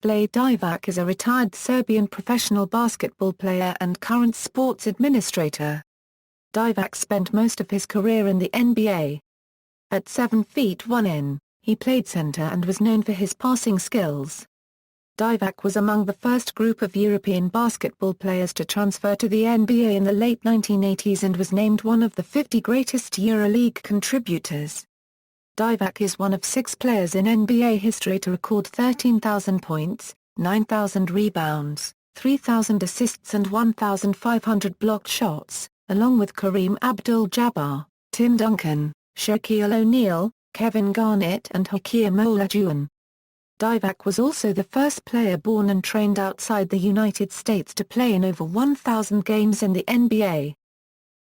Vlade Divac is a retired Serbian professional basketball player and current sports administrator. Divac spent most of his career in the NBA. At 7 feet 1 in, he played center and was known for his passing skills. Divac was among the first group of European basketball players to transfer to the NBA in the late 1980s and was named one of the 50 greatest EuroLeague contributors. Divac is one of 6 players in NBA history to record 13,000 points, 9,000 rebounds, 3,000 assists and 1,500 blocked shots, along with Kareem Abdul-Jabbar, Tim Duncan, Shaquille O'Neal, Kevin Garnett and Hakeem Olajuwon. Divac was also the first player born and trained outside the United States to play in over 1,000 games in the NBA.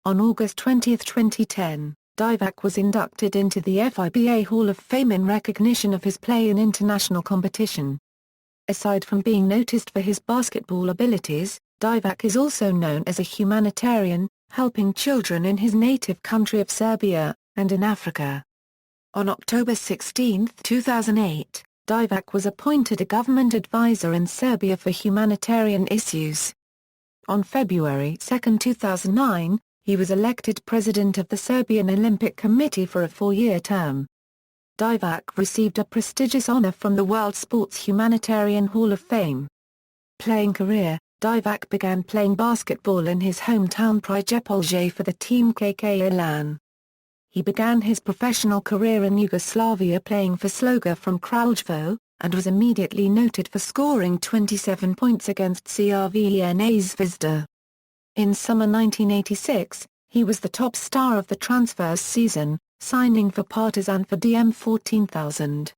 On August 20, 2010, Divac was inducted into the FIBA Hall of Fame in recognition of his play in international competition. Aside from being noticed for his basketball abilities, Divac is also known as a humanitarian, helping children in his native country of Serbia, and in Africa. On October 16, 2008, Divac was appointed a government advisor in Serbia for humanitarian issues. On February 2, 2009, he was elected president of the Serbian Olympic Committee for a 4-year term. Divac received a prestigious honor from the World Sports Humanitarian Hall of Fame. Playing career, Divac began playing basketball in his hometown Prijepolje for the team KK Elan. He began his professional career in Yugoslavia playing for Sloga from Kraljevo, and was immediately noted for scoring 27 points against Crvena Zvezda. In summer 1986, he was the top star of the transfers season, signing for Partizan for DM 14,000.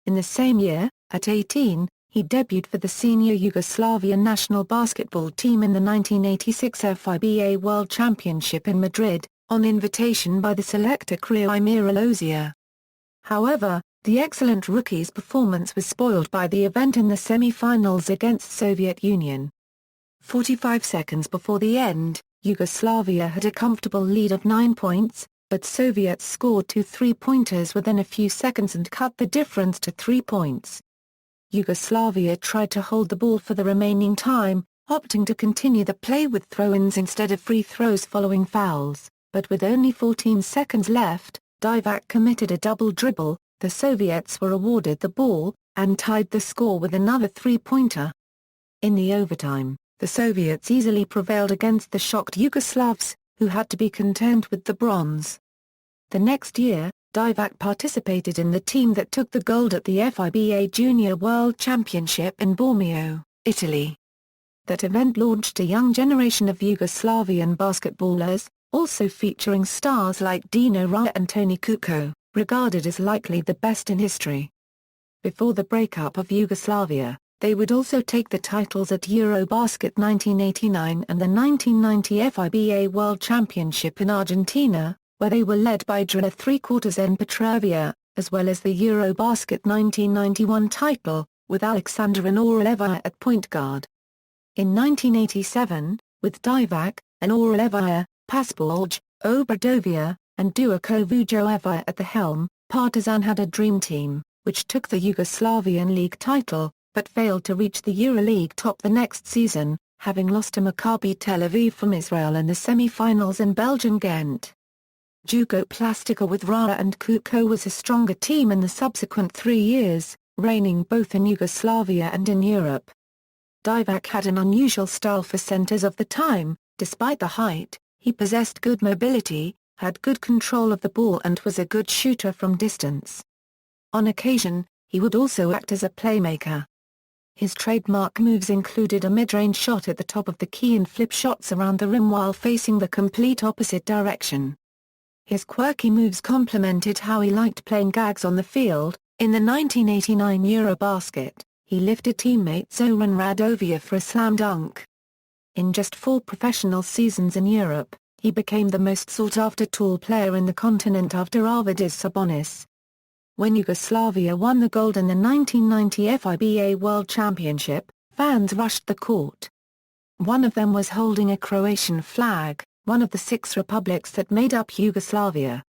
In the same year, at 18, he debuted for the senior Yugoslavian national basketball team in the 1986 FIBA World Championship in Madrid, on invitation by the selector Kareem Abdul-Jabbar. However, the excellent rookie's performance was spoiled by the event in the semi-finals against Soviet Union. 45 seconds before the end, Yugoslavia had a comfortable lead of 9 points, but Soviets scored 2 3-pointers within a few seconds and cut the difference to 3 points. Yugoslavia tried to hold the ball for the remaining time, opting to continue the play with throw-ins instead of free throws following fouls, but with only 14 seconds left, Divac committed a double dribble, the Soviets were awarded the ball, and tied the score with another 3-pointer. In the overtime, the Soviets easily prevailed against the shocked Yugoslavs, who had to be content with the bronze. The next year, Divac participated in the team that took the gold at the FIBA Junior World Championship in Bormio, Italy. That event launched a young generation of Yugoslavian basketballers, also featuring stars like Dino Radja and Toni Kukoc, regarded as likely the best in history. Before the breakup of Yugoslavia, they would also take the titles at Eurobasket 1989 and the 1990 FIBA World Championship in Argentina, where they were led by Drina 3/4 Petrovia, as well as the Eurobasket 1991 title, with Aleksandar Orleva at point guard. In 1987, with Divac, Orleva, Paspalj, Obradovia, and Duško Vujović at the helm, Partizan had a dream team, which took the Yugoslavian League title, but failed to reach the EuroLeague top the next season, having lost to Maccabi Tel Aviv from Israel in the semi-finals in Belgian Ghent. Jugoplastika with Radja and Kukoc was a stronger team in the subsequent 3 years, reigning both in Yugoslavia and in Europe. Divac had an unusual style for centers of the time. Despite the height, he possessed good mobility, had good control of the ball and was a good shooter from distance. On occasion, he would also act as a playmaker. His trademark moves included a mid-range shot at the top of the key and flip shots around the rim while facing the complete opposite direction. His quirky moves complemented how he liked playing gags on the field. In the 1989 Eurobasket, he lifted teammate Zoran Radovia for a slam dunk. In just 4 professional seasons in Europe, he became the most sought-after tall player in the continent after Arvydas Sabonis. When Yugoslavia won the gold in the 1990 FIBA World Championship, fans rushed the court. One of them was holding a Croatian flag, one of the 6 republics that made up Yugoslavia.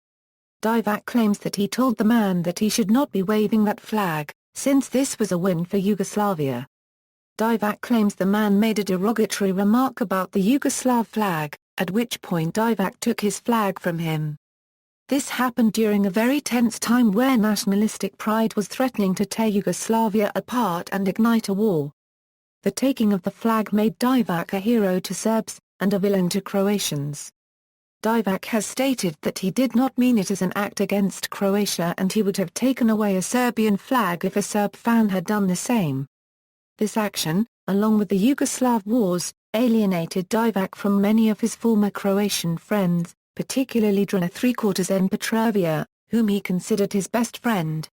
Divac claims that he told the man that he should not be waving that flag, since this was a win for Yugoslavia. Divac claims the man made a derogatory remark about the Yugoslav flag, at which point Divac took his flag from him. This happened during a very tense time where nationalistic pride was threatening to tear Yugoslavia apart and ignite a war. The taking of the flag made Divac a hero to Serbs, and a villain to Croatians. Divac has stated that he did not mean it as an act against Croatia and he would have taken away a Serbian flag if a Serb fan had done the same. This action, along with the Yugoslav wars, alienated Divac from many of his former Croatian friends, particularly Drina Three-Quarters Petrović, whom he considered his best friend.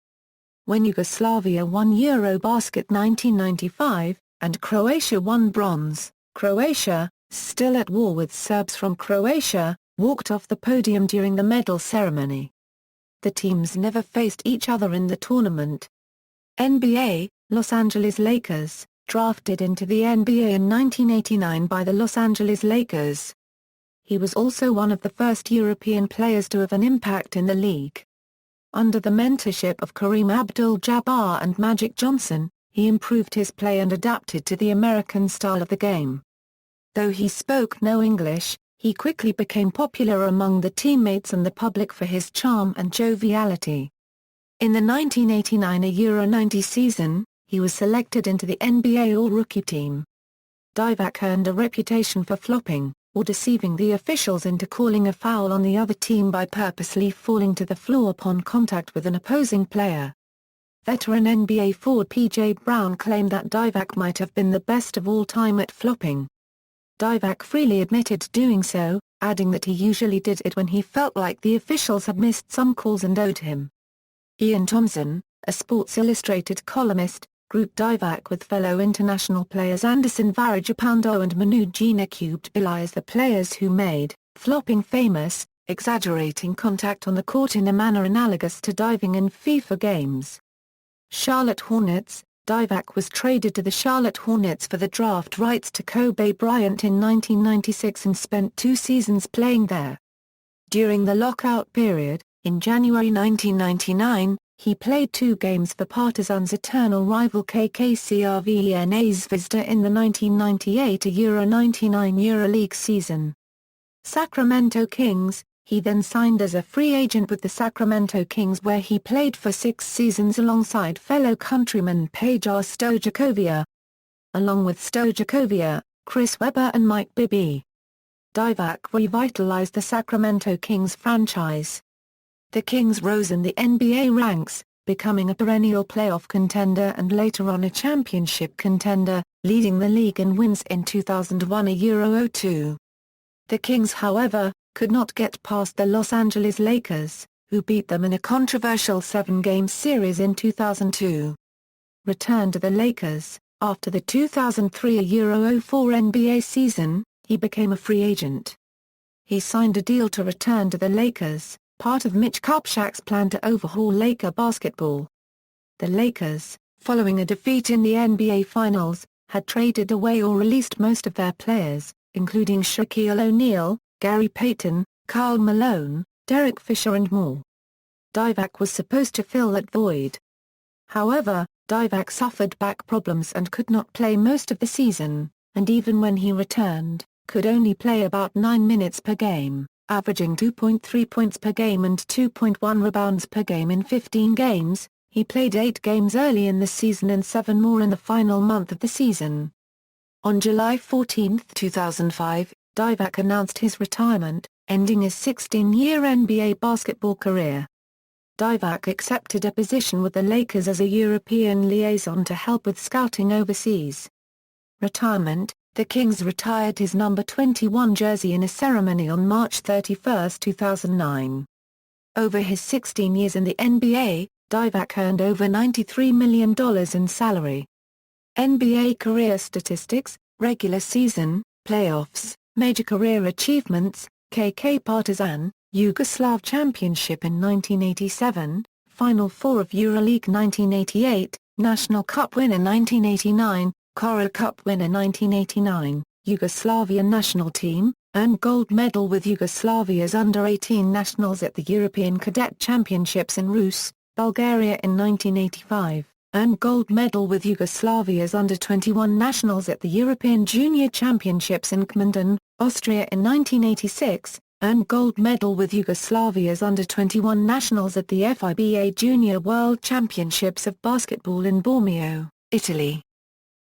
When Yugoslavia won Eurobasket 1995, and Croatia won bronze, Croatia, still at war with Serbs from Croatia, walked off the podium during the medal ceremony. The teams never faced each other in the tournament. NBA, Los Angeles Lakers, drafted into the NBA in 1989 by the Los Angeles Lakers. He was also one of the first European players to have an impact in the league. Under the mentorship of Kareem Abdul-Jabbar and Magic Johnson, he improved his play and adapted to the American style of the game. Though he spoke no English, he quickly became popular among the teammates and the public for his charm and joviality. In the 1989 Euro 90 season, he was selected into the NBA All-Rookie team. Divac earned a reputation for flopping, or deceiving the officials into calling a foul on the other team by purposely falling to the floor upon contact with an opposing player. Veteran NBA forward P.J. Brown claimed that Divac might have been the best of all time at flopping. Divac freely admitted doing so, adding that he usually did it when he felt like the officials had missed some calls and owed him. Ian Thompson, a Sports Illustrated columnist, grouped Divac with fellow international players Anderson Varejapando and Manu Ginobili as the players who made flopping famous, exaggerating contact on the court in a manner analogous to diving in FIFA games. Charlotte Hornets. Divac was traded to the Charlotte Hornets for the draft rights to Kobe Bryant in 1996 and spent 2 seasons playing there. During the lockout period, in January 1999, he played 2 games for Partizan's eternal rival KK Crvena Zvezda in the 1998 Euro 99 EuroLeague season. Sacramento Kings. He then signed as a free agent with the Sacramento Kings where he played for 6 seasons alongside fellow countryman Pejar Stojakovic. Along with Stojakovic, Chris Webber and Mike Bibby, Divac revitalized the Sacramento Kings franchise. The Kings rose in the NBA ranks, becoming a perennial playoff contender and later on a championship contender, leading the league in wins in 2001 Euro 02. The Kings, however, could not get past the Los Angeles Lakers, who beat them in a controversial 7-game series in 2002. Returned to the Lakers. After the 2003 Euro 04 NBA season, he became a free agent. He signed a deal to return to the Lakers, part of Mitch Kupchak's plan to overhaul Laker basketball. The Lakers, following a defeat in the NBA Finals, had traded away or released most of their players, including Shaquille O'Neal, Gary Payton, Karl Malone, Derek Fisher and more. Divac was supposed to fill that void. However, Divac suffered back problems and could not play most of the season, and even when he returned, could only play about 9 minutes per game, averaging 2.3 points per game and 2.1 rebounds per game in 15 games. He played 8 games early in the season and 7 more in the final month of the season. On July 14, 2005, Divac announced his retirement, ending his 16-year NBA basketball career. Divac accepted a position with the Lakers as a European liaison to help with scouting overseas. Retirement. The Kings retired his number 21 jersey in a ceremony on March 31, 2009. Over his 16 years in the NBA, Divac earned over $93 million in salary. NBA career statistics, regular season, playoffs, major career achievements, KK Partizan, Yugoslav Championship in 1987, Final Four of EuroLeague 1988, National Cup winner 1989, Kora Cup winner 1989, Yugoslavian national team, earned gold medal with Yugoslavia's under-18 nationals at the European Cadet Championships in Rus, Bulgaria in 1985, earned gold medal with Yugoslavia's under-21 nationals at the European Junior Championships in Gmunden, Austria in 1986, earned gold medal with Yugoslavia's under-21 nationals at the FIBA Junior World Championships of Basketball in Bormio, Italy.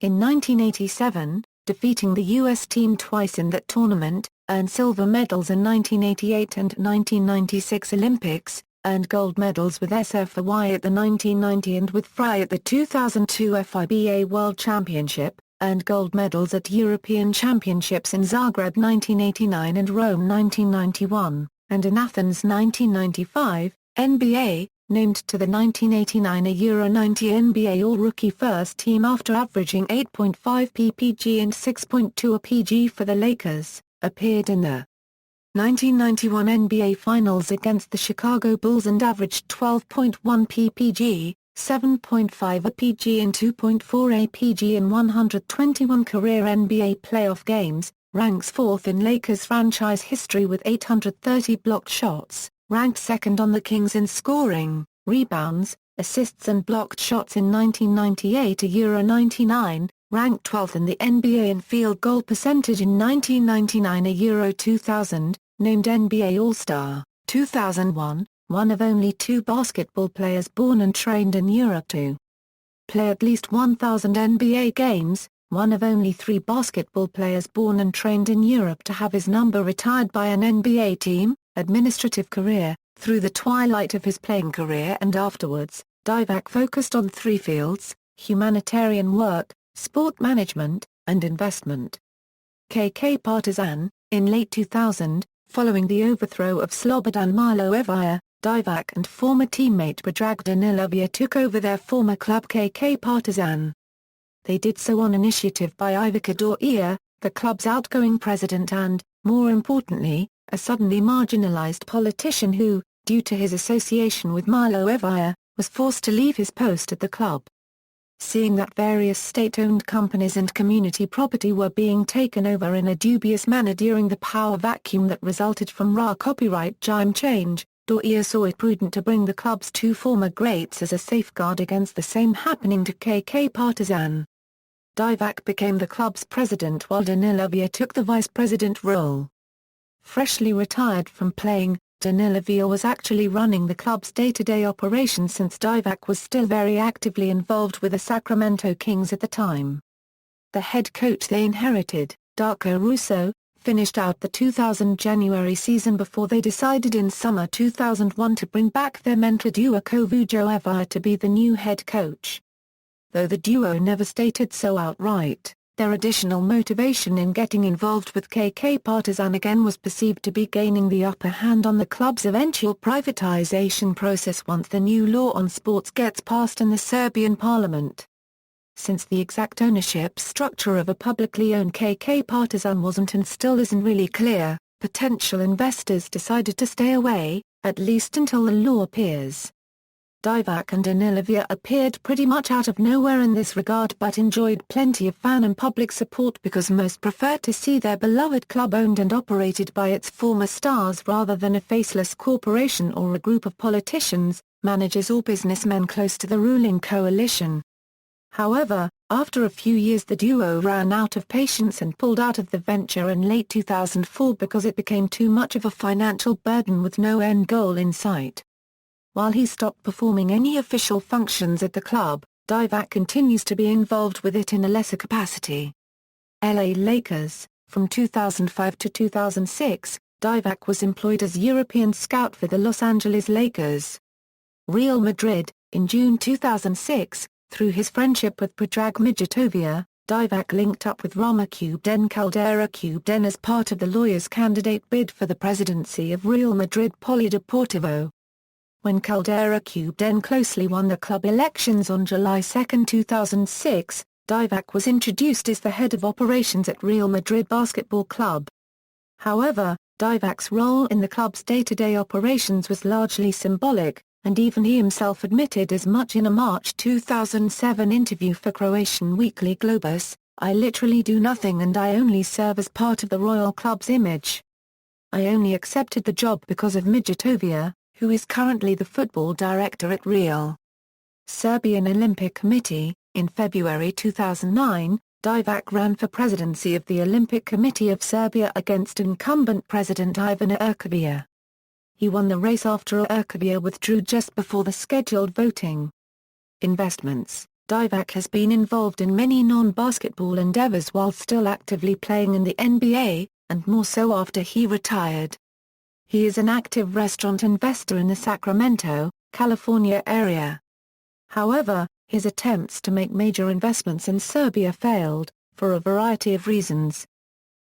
In 1987, defeating the U.S. team twice in that tournament, earned silver medals in 1988 and 1996 Olympics, earned gold medals with SFY at the 1990 and with Fry at the 2002 FIBA World Championship, earned gold medals at European Championships in Zagreb 1989 and Rome 1991, and in Athens 1995, NBA, named to the 1989 Euro 90 NBA All-Rookie First Team after averaging 8.5 ppg and 6.2 PG for the Lakers, appeared in the 1991 NBA Finals against the Chicago Bulls and averaged 12.1 ppg, 7.5 APG and 2.4 APG in 121 career NBA playoff games, ranks fourth in Lakers franchise history with 830 blocked shots, ranked second on the Kings in scoring, rebounds, assists and blocked shots in 1998 Euro 99, ranked 12th in the NBA in field goal percentage in 1999 Euro 2000, named NBA All-Star, 2001, one of only two basketball players born and trained in Europe to play at least 1,000 NBA games, one of only three basketball players born and trained in Europe to have his number retired by an NBA team, administrative career. Through the twilight of his playing career and afterwards, Divac focused on three fields: humanitarian work, sport management, and investment. KK Partizan, in late 2000, following the overthrow of Slobodan Milojevic, Divac and former teammate Predrag Danilovic took over their former club KK Partizan. They did so on initiative by Ivica Dordija, the club's outgoing president and, more importantly, a suddenly marginalized politician who, due to his association with Milojevic, was forced to leave his post at the club. Seeing that various state-owned companies and community property were being taken over in a dubious manner during the power vacuum that resulted from RA copyright regime change, Dordija saw it prudent to bring the club's two former greats as a safeguard against the same happening to KK Partizan. Divac became the club's president while Danilovic took the vice president role. Freshly retired from playing, Danilovic was actually running the club's day-to-day operations since Divac was still very actively involved with the Sacramento Kings at the time. The head coach they inherited, Darko Russo, finished out the 2000 January season before they decided in summer 2001 to bring back their mentor duo Vujovic to be the new head coach. Though the duo never stated so outright, their additional motivation in getting involved with KK Partizan again was perceived to be gaining the upper hand on the club's eventual privatization process once the new law on sports gets passed in the Serbian parliament. Since the exact ownership structure of a publicly owned KK Partizan wasn't and still isn't really clear, potential investors decided to stay away, at least until the law appears. Divac and Danilovic appeared pretty much out of nowhere in this regard but enjoyed plenty of fan and public support because most preferred to see their beloved club owned and operated by its former stars rather than a faceless corporation or a group of politicians, managers or businessmen close to the ruling coalition. However, after a few years the duo ran out of patience and pulled out of the venture in late 2004 because it became too much of a financial burden with no end goal in sight. While he stopped performing any official functions at the club, Divac continues to be involved with it in a lesser capacity. LA Lakers. From 2005 to 2006, Divac was employed as European scout for the Los Angeles Lakers. Real Madrid. In June 2006, through his friendship with Predrag Mijatovic, Divac linked up with Roma Caldera Cubden as part of the lawyer's candidate bid for the presidency of Real Madrid Polideportivo. When Caldera Cubden closely won the club elections on July 2, 2006, Divac was introduced as the head of operations at Real Madrid Basketball Club. However, Divac's role in the club's day-to-day operations was largely symbolic, and even he himself admitted as much in a March 2007 interview for Croatian weekly Globus, "I literally do nothing and I only serve as part of the Royal Club's image. I only accepted the job because of Mijatovic, who is currently the football director at Real." Serbian Olympic Committee. In February 2009, Divac ran for presidency of the Olympic Committee of Serbia against incumbent President Ivana Erkovića. He won the race after Erkovića withdrew just before the scheduled voting. Investments. Divac has been involved in many non-basketball endeavors while still actively playing in the NBA, and more so after he retired. He is an active restaurant investor in the Sacramento, California area. However, his attempts to make major investments in Serbia failed, for a variety of reasons.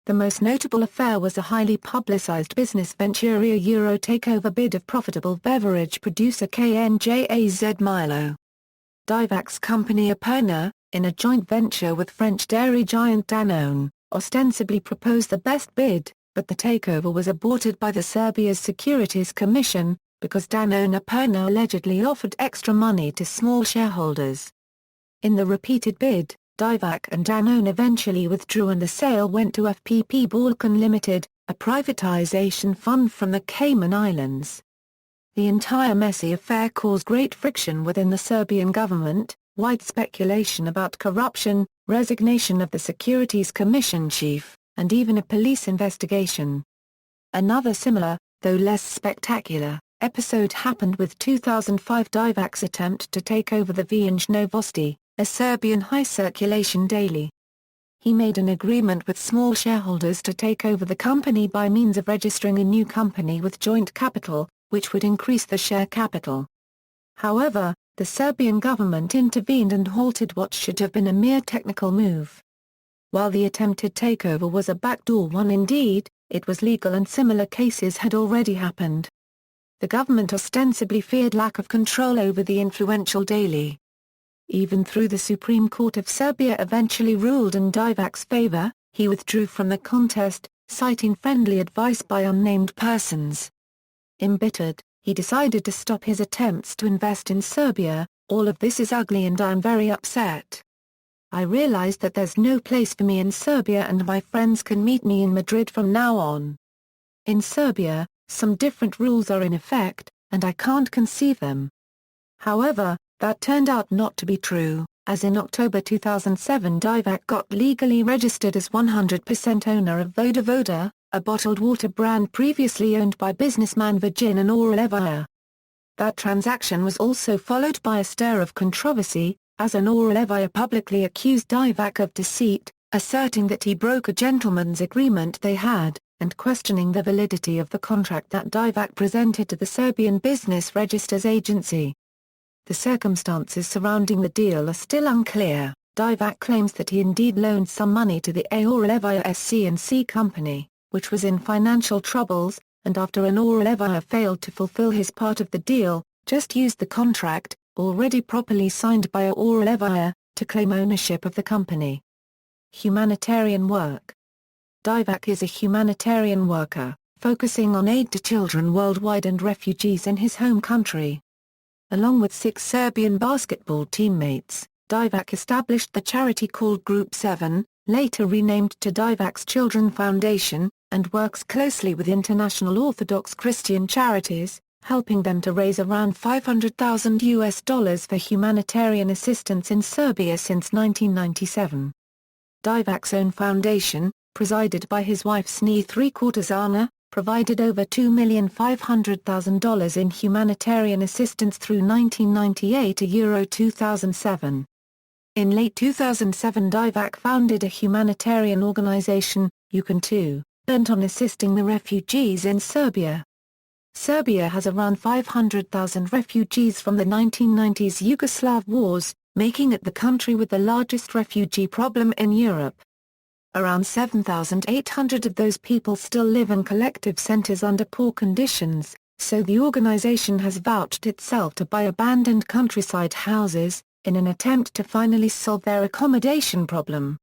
The most notable affair was a highly publicized business venture Euro takeover bid of profitable beverage producer KNJAZ Milo. Divac's company Aperna, in a joint venture with French dairy giant Danone, ostensibly proposed the best bid, but the takeover was aborted by the Serbia's Securities Commission, because Danone Aperna allegedly offered extra money to small shareholders. In the repeated bid, Divac and Danone eventually withdrew and the sale went to FPP Balkan Limited, a privatization fund from the Cayman Islands. The entire messy affair caused great friction within the Serbian government, wide speculation about corruption, resignation of the Securities Commission chief, and even a police investigation. Another similar, though less spectacular, episode happened with 2005 Divac's attempt to take over the Vijay Novosti, a Serbian high-circulation daily. He made an agreement with small shareholders to take over the company by means of registering a new company with joint capital, which would increase the share capital. However, the Serbian government intervened and halted what should have been a mere technical move. While the attempted takeover was a backdoor one indeed, it was legal and similar cases had already happened. The government ostensibly feared lack of control over the influential daily. Even though the Supreme Court of Serbia eventually ruled in Divac's favor, he withdrew from the contest, citing friendly advice by unnamed persons. Embittered, he decided to stop his attempts to invest in Serbia. All of this is ugly and I'm very upset. I realized that there's no place for me in Serbia and my friends can meet me in Madrid from now on. In Serbia, some different rules are in effect, and I can't conceive them. However, that turned out not to be true, as in October 2007 Divac got legally registered as 100% owner of Voda Voda, a bottled water brand previously owned by businessman Virgin Orlevaja. That transaction was also followed by a stir of controversy, as an Orlevaja publicly accused Divac of deceit, asserting that he broke a gentleman's agreement they had, and questioning the validity of the contract that Divac presented to the Serbian Business Registers Agency. The circumstances surrounding the deal are still unclear. Divac claims that he indeed loaned some money to the Orlevaja SC&C company, which was in financial troubles, and after an Orlevaja failed to fulfill his part of the deal, just used the contract, already properly signed by Orlevaja, to claim ownership of the company. Humanitarian work. Divac is a humanitarian worker, focusing on aid to children worldwide and refugees in his home country. Along with 6 Serbian basketball teammates, Divac established the charity called Group 7, later renamed to Divac's Children Foundation, and works closely with international Orthodox Christian charities, helping them to raise around $500,000 for humanitarian assistance in Serbia since 1997. Divac's own foundation, presided by his wife Snee Anna, provided over $2,500,000 in humanitarian assistance through 1998 to 2007. In late 2007 Divac founded a humanitarian organization, You Can Too, bent on assisting the refugees in Serbia. Serbia has around 500,000 refugees from the 1990s Yugoslav wars, making it the country with the largest refugee problem in Europe. Around 7,800 of those people still live in collective centers under poor conditions, so the organization has vouched itself to buy abandoned countryside houses, in an attempt to finally solve their accommodation problem.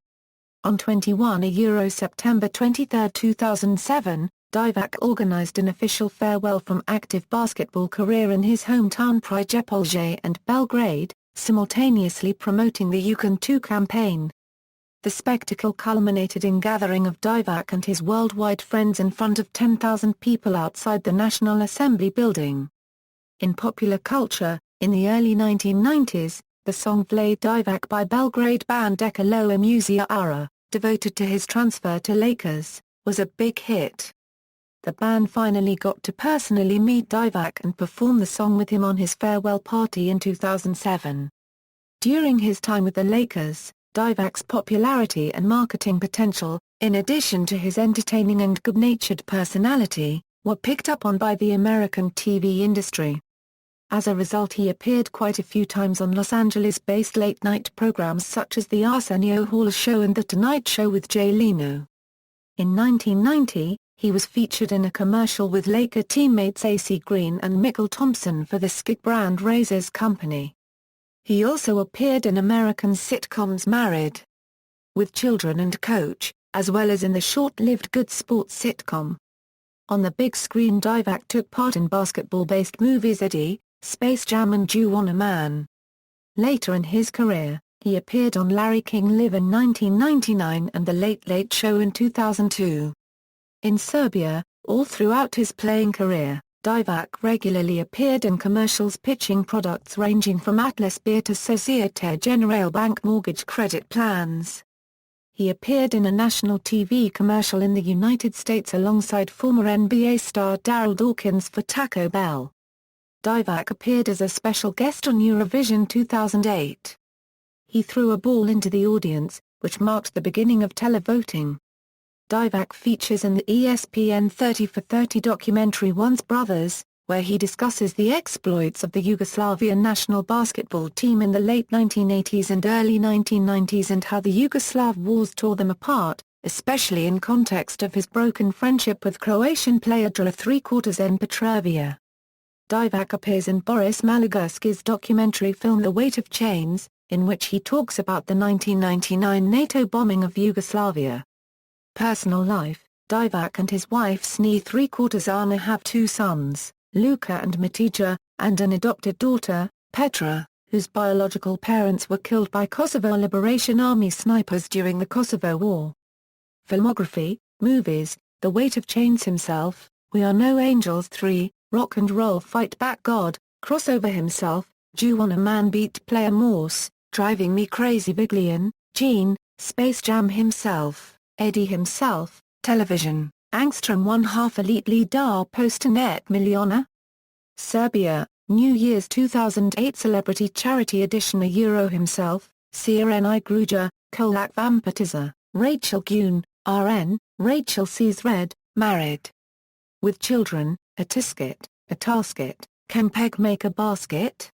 On 21 September 23, 2007, Divac organized an official farewell from active basketball career in his hometown Prijepolje and Belgrade, simultaneously promoting the You Can Too campaign. The spectacle culminated in gathering of Divac and his worldwide friends in front of 10,000 people outside the National Assembly building. In popular culture, In the early 1990s, the song Vlade Divac by Belgrade band Eka Loa Muzička Ara, devoted to his transfer to Lakers, was a big hit. The band finally got to personally meet Divac and perform the song with him on his farewell party in 2007. During his time with the Lakers, Divac's popularity and marketing potential, in addition to his entertaining and good-natured personality, were picked up on by the American TV industry. As a result, he appeared quite a few times on Los Angeles-based late-night programs such as The Arsenio Hall Show and The Tonight Show with Jay Leno. In 1990, he was featured in a commercial with Laker teammates AC Green and Mikkel Thompson for the Skik brand razors company. He also appeared in American sitcoms Married with Children and Coach, as well as in the short-lived Good Sports sitcom. On the big screen, Divac took part in basketball-based movies Eddie, Space Jam and You Want a Man. Later in his career, he appeared on Larry King Live in 1999 and The Late Late Show in 2002. In Serbia, all throughout his playing career, Divac regularly appeared in commercials pitching products ranging from Atlas Beer to Societe Generale Bank mortgage credit plans. He appeared in a national TV commercial in the United States alongside former NBA star Daryl Dawkins for Taco Bell. Divac appeared as a special guest on Eurovision 2008. He threw a ball into the audience, which marked the beginning of televoting. Divac features in the ESPN 30 for 30 documentary Once Brothers, where he discusses the exploits of the Yugoslavian national basketball team in the late 1980s and early 1990s and how the Yugoslav wars tore them apart, especially in context of his broken friendship with Croatian player Drilla ¾ Petrevia. Divac appears in Boris Malagurski's documentary film The Weight of Chains, in which he talks about the 1999 NATO bombing of Yugoslavia. Personal life: Divac and his wife Snee Ana have 2 sons, Luka and Matija, and an adopted daughter, Petra, whose biological parents were killed by Kosovo Liberation Army snipers during the Kosovo War. Filmography: movies, The Weight of Chains himself, We Are No Angels 3, Rock and Roll Fight Back God, Crossover himself, You Want a Man Beat Player Morse, Driving Me Crazy Viglian, Gene, Space Jam himself, Eddie himself, Television, Angstrom 1/2 Elite Leader Posternet Miliona. Serbia, New Year's 2008 Celebrity Charity Edition A Euro himself, CRNI Gruja, Kolak Vampatiza, Rachel Gune, RN, Rachel Sees Red, Married with Children, A Tisket, A Tasket, Kempeg Make a Basket.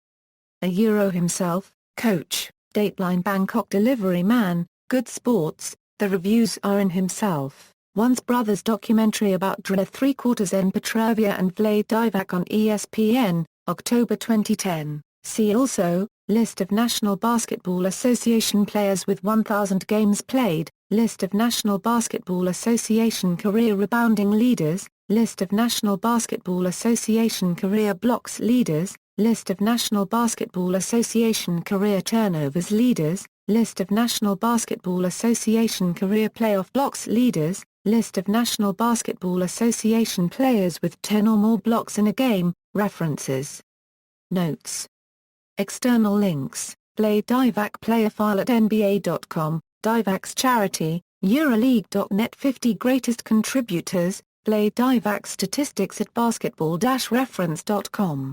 A Euro himself, Coach, Dateline Bangkok Delivery Man, Good Sports, The Reviews Are in himself, Once Brothers documentary about Drilla ¾ Petrevia and Vlade Divac on ESPN, October 2010. See also, List of National Basketball Association players with 1,000 games played, List of National Basketball Association career rebounding leaders, List of National Basketball Association career blocks leaders, List of National Basketball Association career turnovers leaders, List of National Basketball Association career playoff blocks leaders, List of National Basketball Association players with 10 or more blocks in a game, references. Notes. External links, Vlade Divac player file at NBA.com, Divac's charity, Euroleague.net 50 Greatest Contributors, Vlade Divac statistics at basketball-reference.com.